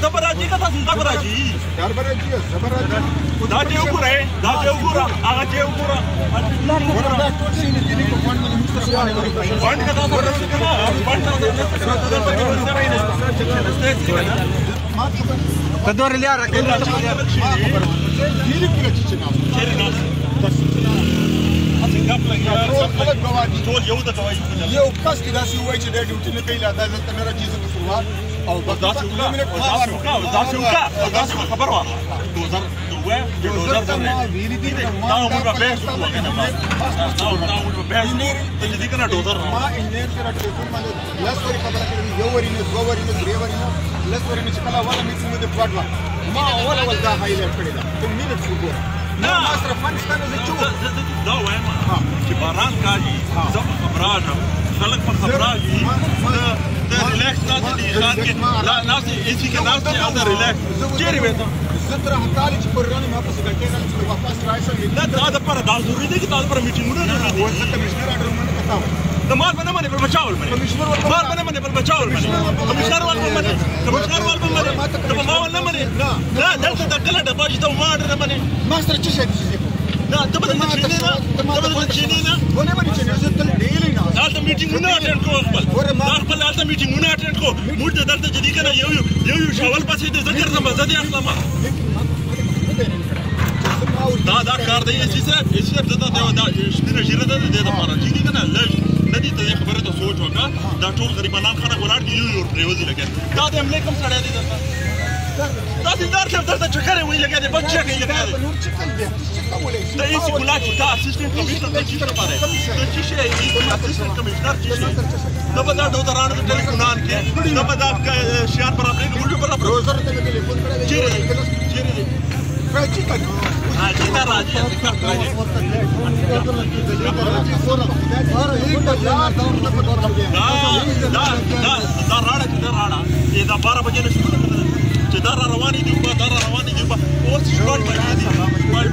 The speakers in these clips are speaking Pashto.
زبراجي کا تاسو زبراجي یار براجي زبراجي دا ته وګورئ هغه ته وګورئ ورته ټول شي نه دي په فون باندې مستشفى فند کا تاسو ورته کنه کدور لیا راکړل دي کله چې نه ټول یو د کوي یو کس کې داسې وایي چې د ډیوټي نه کوي لا دلته نه راځي زه شروعات او داسې خبر واخله 2002 ما ویلي دي دا موږ به وکړو کنه ما به ته دې کنه ډوزر ما انجینر سره ټلیفون باندې لاس وري خبره کړې یو وري نه دوه وري نه درې وري نه لاس وري نه چې کله والا میټینګ د پلاټ ما اول دا هایلایټ کړی دا ته مینټ وګوره نه مصرف افغانستان زه چوب دا وایم چې باران کاږي زه خبراږم خلک په خبراږي ته ریلیکس تاسو دي ځان کې لا ناس ایسی کې ناس چې دا ریلیکس چیرې وې ته زه تر هغه کال چې پر رانه ما په سګټې راځم چې واپس راشم نه دا پر دا ضروري دي چې تاسو پر میټینګونه ضروري دي زه کمشنر اډر باندې پتاو د مال باندې پر بچاول باندې مال باندې پر بچاول باندې کمشنر وال باندې د ما ول نه باندې نه دلته د کله د باج ته ما اډر باندې ما سره څه شي دي نه ته به چینه نه ونه باندې چې زه تل ډیلی نه دلته میټینګونه اټینډ کوو خپل دلته میټینګونه اټینډ کوو موږ دلته چې دي کنه یو شاول پسې د ذکر زما زدي اخلم دا کار دی چې صاحب دا شپږ ژیره ده د لپاره چې دي کنه لږ ندی ته خبره ته سوچ وکړه دا ټول غریبانان خلک ولاړ دي یو پریوزي لګي دا د عملې کوم سړی دی دا دیندار چې درته چکرې وی لګي دی بچ کې لګي دا ایسی ګلاچ دا اسسټنټ کمشنر د چیز لپاره د چی شي اسسټنټ کمشنر چی شي دا به دا ډوزرانو د ټلیفونان کې دا به دا شیان برابرې موږ برابر روزر ته ټلیفون کړی چیرې راځي کنه راځي دا راځي دا راړه دا 12 بجې نشو چې دا رواني دي اوس شپږ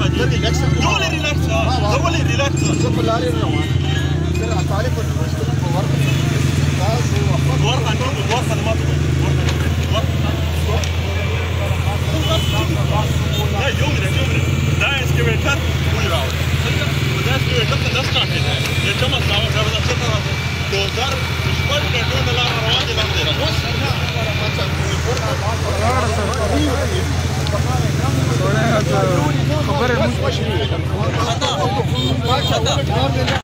بجې دي ټول ریلیکس زه په لارې روان تر اټاله په